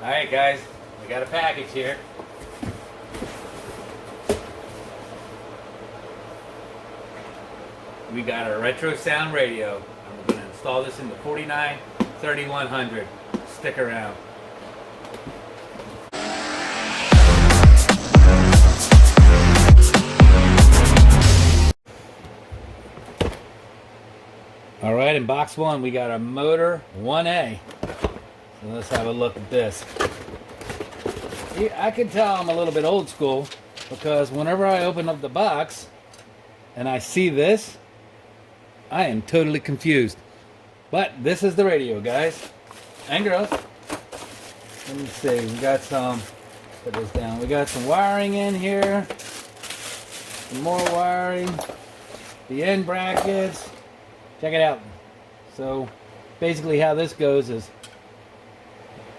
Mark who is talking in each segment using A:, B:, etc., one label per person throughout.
A: Alright guys, we got a package here. We got our RetroSound radio, and we're going to install this in the 49-3100. Stick around. Alright, in box one we got a motor 1A. So let's have a look at this. I can tell I'm a little bit old school because whenever I open up the box and I see this, I am totally confused. But this is the radio, guys and girls. Let me see. We got some. Put this down. We got some wiring in here. Some more wiring. The end brackets. Check it out. So basically, how this goes is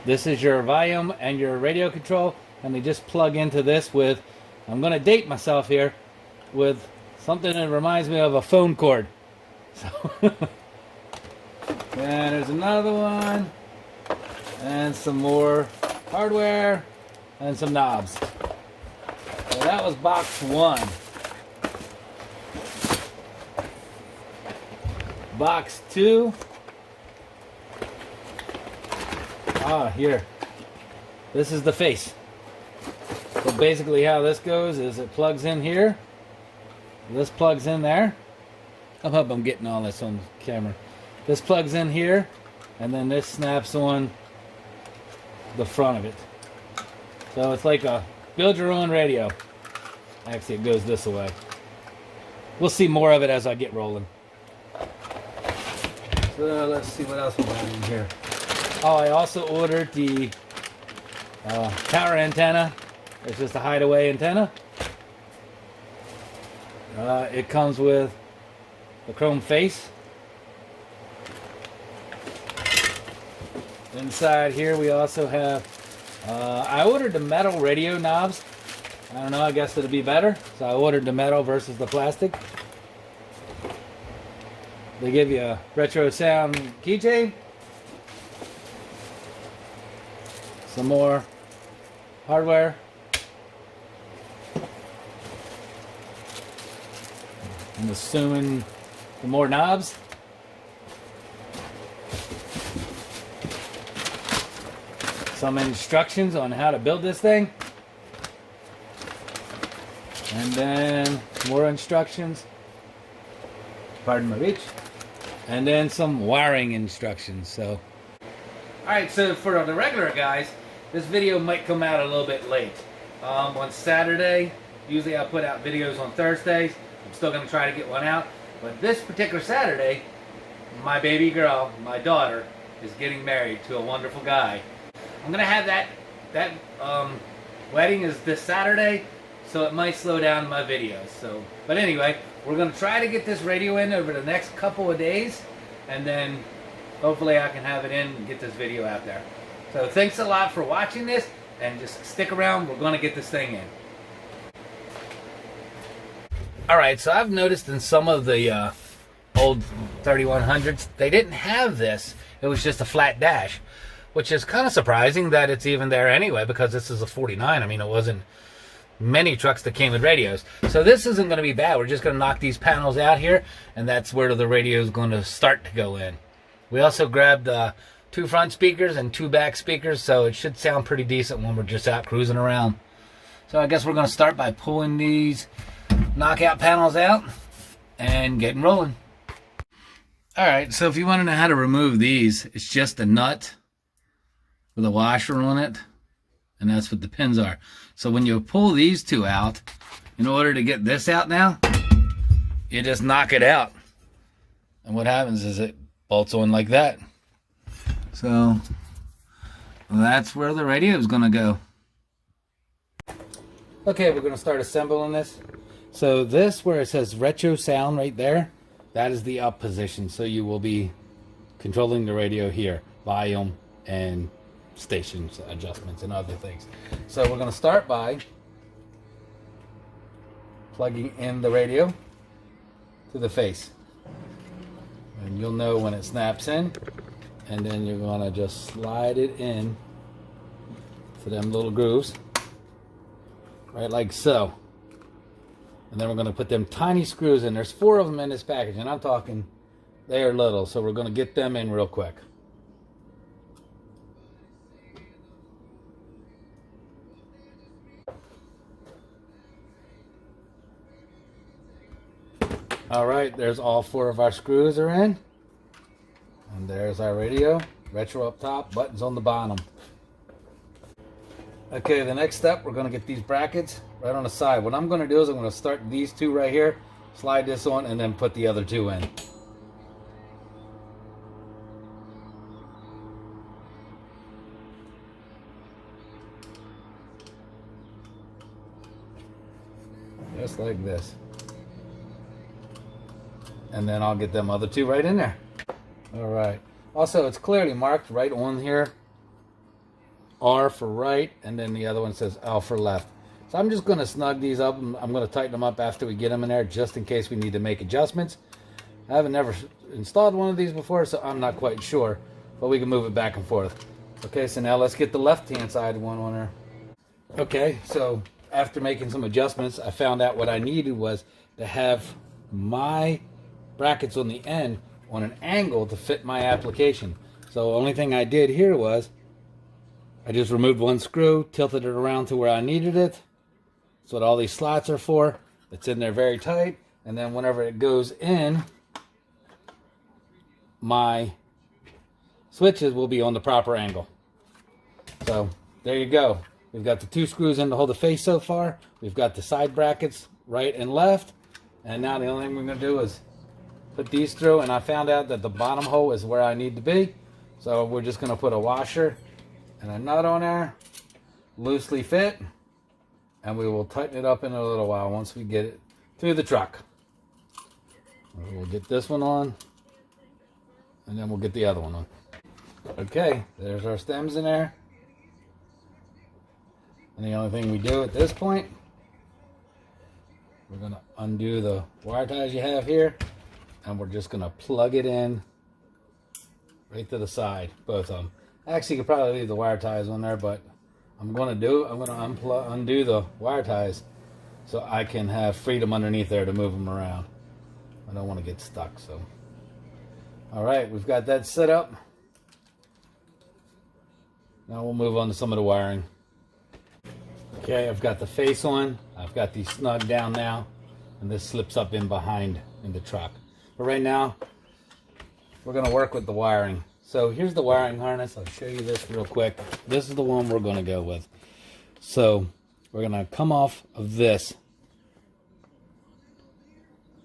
A: this is your volume and your radio control, and they just plug into this with. I'm going to date myself here with something that reminds me of a phone cord. So, and there's another one, and some more hardware, and some knobs. So that was box one. Box two. Here. This is the face. So basically how this goes is it plugs in here. This plugs in there. I hope I'm getting all this on camera. This plugs in here, and then this snaps on the front of it. So it's like a build your own radio. Actually, it goes this way. We'll see more of it as I get rolling. So let's see what else we got in here. Oh, I also ordered the tower antenna. It's just a hideaway antenna. It comes with the chrome face. Inside here we also have, I ordered the metal radio knobs. I don't know, I guess it'll be better. So I ordered the metal versus the plastic. They give you a RetroSound keychain. Some more hardware. I'm assuming some more knobs. Some instructions on how to build this thing. And then more instructions. Pardon my reach. And then some wiring instructions. So, alright, so for the regular guys, this video might come out a little bit late. On Saturday, usually I put out videos on Thursdays. I'm still going to try to get one out. But this particular Saturday, my baby girl, my daughter, is getting married to a wonderful guy. I'm going to have that wedding is this Saturday, so it might slow down my videos. So, but anyway, we're going to try to get this radio in over the next couple of days, and then hopefully I can have it in and get this video out there. So thanks a lot for watching this, and just stick around. We're going to get this thing in. Alright, so I've noticed in some of the old 3100s, they didn't have this. It was just a flat dash, which is kind of surprising that it's even there anyway, because this is a 49. I mean, it wasn't many trucks that came with radios. So this isn't going to be bad. We're just going to knock these panels out here, and that's where the radio is going to start to go in. We also grabbed 2 front speakers and 2 back speakers, so it should sound pretty decent when we're just out cruising around. So I guess we're going to start by pulling these knockout panels out and getting rolling. Alright, so if you want to know how to remove these, it's just a nut with a washer on it, and that's what the pins are. So when you pull these 2 out, in order to get this out now, you just knock it out, and what happens is it bolts on like that. So that's where the radio is going to go. Okay, we're going to start assembling this. So this, where it says RetroSound right there, that is the up position. So you will be controlling the radio here, volume and stations adjustments and other things. So we're going to start by plugging in the radio to the face. And you'll know when it snaps in. And then you're going to just slide it in to them little grooves, right like so. And then we're going to put them tiny screws in. There's 4 of them in this package, and I'm talking they are little, so we're going to get them in real quick. All right, there's all 4 of our screws are in. And there's our radio. Retro up top, buttons on the bottom. Okay, the next step, we're going to get these brackets right on the side. What I'm going to do is I'm going to start these 2 right here, slide this on, and then put the other 2 in. Just like this. And then I'll get them other 2 right in there. All right. Also, it's clearly marked right on here. R for right, and then the other one says L for left. So I'm just going to snug these up. I'm going to tighten them up after we get them in there, just in case we need to make adjustments. I haven't never installed one of these before, so I'm not quite sure. But we can move it back and forth. Okay, so now let's get the left-hand side one on there. Okay, so after making some adjustments, I found out what I needed was to have my brackets on the end on an angle to fit my application. So the only thing I did here was I just removed 1 screw, tilted it around to where I needed it. That's what all these slots are for. It's in there very tight, and then whenever it goes in, my switches will be on the proper angle. So there you go. We've got the 2 screws in to hold the face so far. We've got the side brackets right and left, and now the only thing we're going to do is put these through, and I found out that the bottom hole is where I need to be. So we're just going to put a washer and a nut on there, loosely fit, and we will tighten it up in a little while once we get it through the truck. We'll get this one on, and then we'll get the other one on. Okay, there's our stems in there. And the only thing we do at this point, we're going to undo the wire ties you have here, and we're just going to plug it in right to the side, both of them. Actually, you could probably leave the wire ties on there, but I'm going to undo the wire ties so I can have freedom underneath there to move them around. I don't want to get stuck, so. All right, we've got that set up. Now we'll move on to some of the wiring. Okay, I've got the face on. I've got these snug down now, and this slips up in behind in the truck. But right now, we're going to work with the wiring. So here's the wiring harness. I'll show you this real quick. This is the one we're going to go with. So we're going to come off of this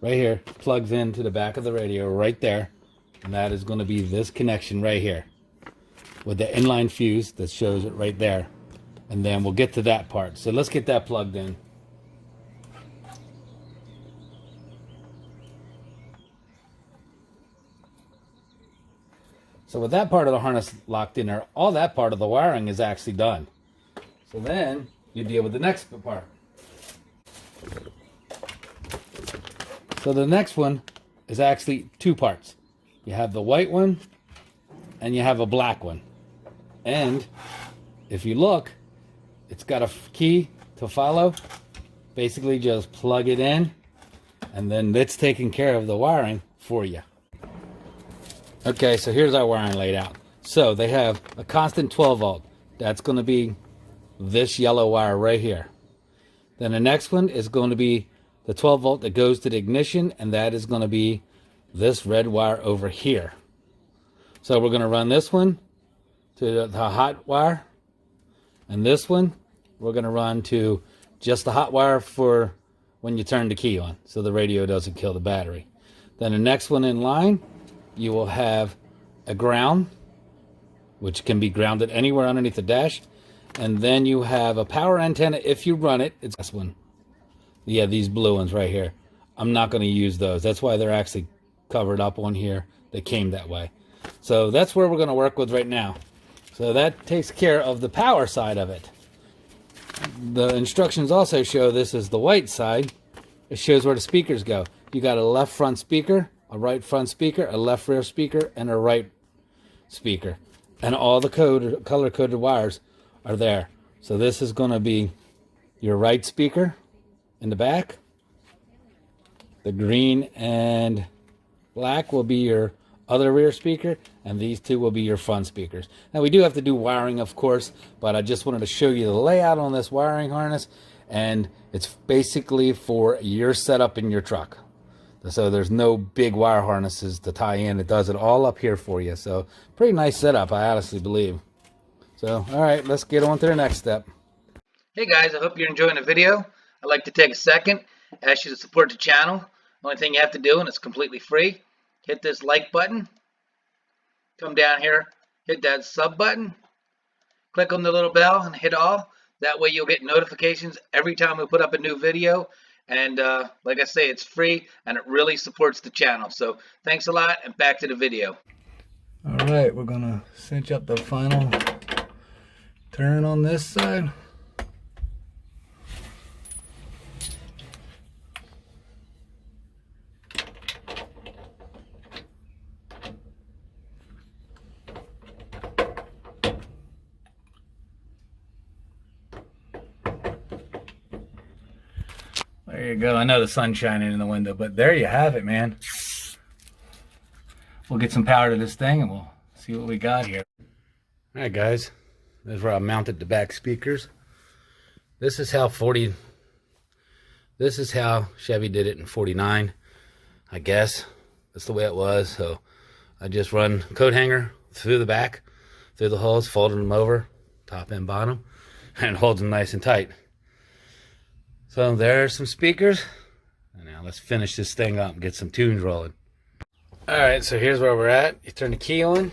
A: right here. Plugs into the back of the radio right there. And that is going to be this connection right here with the inline fuse that shows it right there. And then we'll get to that part. So let's get that plugged in. So with that part of the harness locked in there, all that part of the wiring is actually done. So then you deal with the next part. So the next one is actually 2 parts. You have the white one and you have a black one. And if you look, it's got a key to follow. Basically just plug it in, and then it's taking care of the wiring for you. Okay, so here's our wiring laid out. So they have a constant 12 volt. That's going to be this yellow wire right here. Then the next one is going to be the 12 volt that goes to the ignition, and that is going to be this red wire over here. So we're going to run this one to the hot wire, and this one we're going to run to just the hot wire for when you turn the key on, so the radio doesn't kill the battery. Then the next one in line, you will have a ground, which can be grounded anywhere underneath the dash. And then you have a power antenna if you run it. It's this one. Yeah, these blue ones right here. I'm not going to use those. That's why they're actually covered up on here. They came that way. So that's where we're going to work with right now. So that takes care of the power side of it. The instructions also show this is the white side. It shows where the speakers go. You got a left front speaker, a right front speaker, a left rear speaker, and a right speaker. And all the color-coded wires are there. So this is going to be your right speaker in the back. The green and black will be your other rear speaker, and these two will be your front speakers. Now we do have to do wiring, of course, but I just wanted to show you the layout on this wiring harness, and it's basically for your setup in your truck. So there's no big wire harnesses to tie in. It does it all up here for you. So pretty nice setup, I honestly believe. So, all right, let's get on to the next step. Hey guys, I hope you're enjoying the video. I'd like to take a second, ask you to support the channel. The only thing you have to do, and it's completely free, hit this like button, come down here, hit that sub button, click on the little bell and hit all. That way you'll get notifications every time we put up a new video. And like I say, it's free and it really supports the channel. So thanks a lot, and back to the video. All right, we're gonna cinch up the final turn on this side. There you go. I know the sun's shining in the window, but there you have it, man. We'll get some power to this thing and we'll see what we got here. All right, guys. This is where I mounted the back speakers. This is how Chevy did it in 49, I guess. That's the way it was. So I just run coat hanger through the back, through the holes, folded them over, top and bottom, and holds them nice and tight. So there's some speakers. And now let's finish this thing up and get some tunes rolling. All right, so here's where we're at. You turn the key on.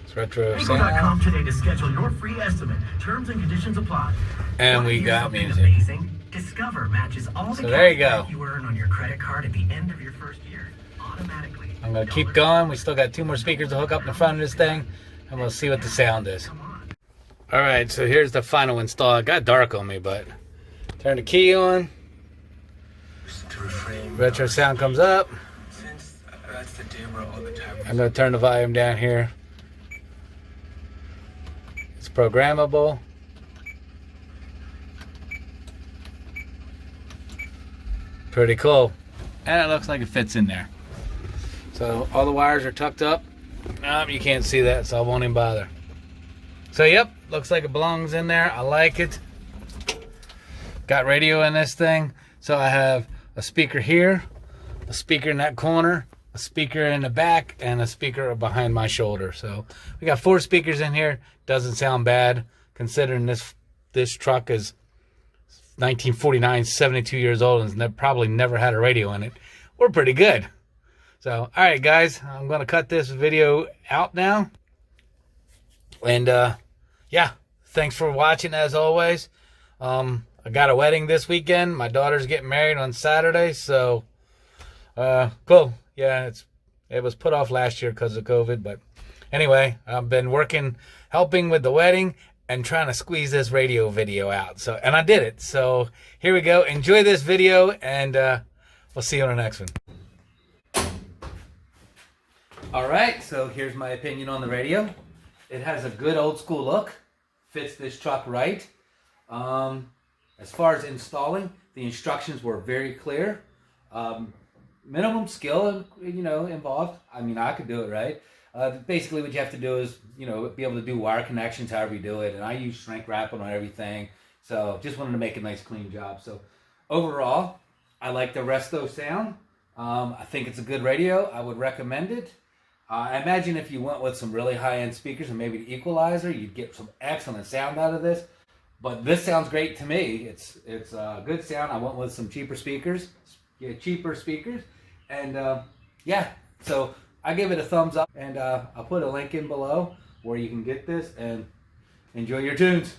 A: It's RetroSound.
B: Today to schedule your free estimate. Terms and conditions apply.
A: And we got music.
B: Amazing? Discover matches all the
A: there you go.
B: You earn on your credit card at the end of your first year. Automatically.
A: I'm gonna keep going. We still got 2 more speakers to hook up in the front of this thing, and we'll see what the sound is. All right, so here's the final install. It got dark on me, but turn the key on. RetroSound comes up. I'm going to turn the volume down here. It's programmable. Pretty cool. And it looks like it fits in there. So all the wires are tucked up. You can't see that, so I won't even bother. So yep, looks like it belongs in there. I like it. Got radio in this thing. So I have a speaker here, a speaker in that corner, a speaker in the back, and a speaker behind my shoulder. So we got 4 speakers in here. Doesn't sound bad considering this truck is 1949, 72 years old, and probably never had a radio in it. We're pretty good. So all right, guys, I'm going to cut this video out now. And yeah, thanks for watching as always. I got a wedding this weekend. My daughter's getting married on Saturday, so cool. Yeah, it was put off last year because of COVID, but anyway, I've been helping with the wedding and trying to squeeze this radio video out. So, and I did it. So here we go. Enjoy this video, and we'll see you on the next one. All right, so here's my opinion on the radio. It has a good old school look. Fits this truck right. As far as installing, the instructions were very clear. Minimum skill, involved. I mean, I could do it, right? Basically, what you have to do is, be able to do wire connections however you do it. And I use shrink wrapping on everything. So just wanted to make a nice, clean job. So overall, I like the RetroSound. I think it's a good radio. I would recommend it. I imagine if you went with some really high-end speakers and maybe the equalizer, you'd get some excellent sound out of this. But this sounds great to me. It's a good sound. I went with some cheaper speakers. And yeah, so I give it a thumbs up. And I'll put a link in below where you can get this and enjoy your tunes.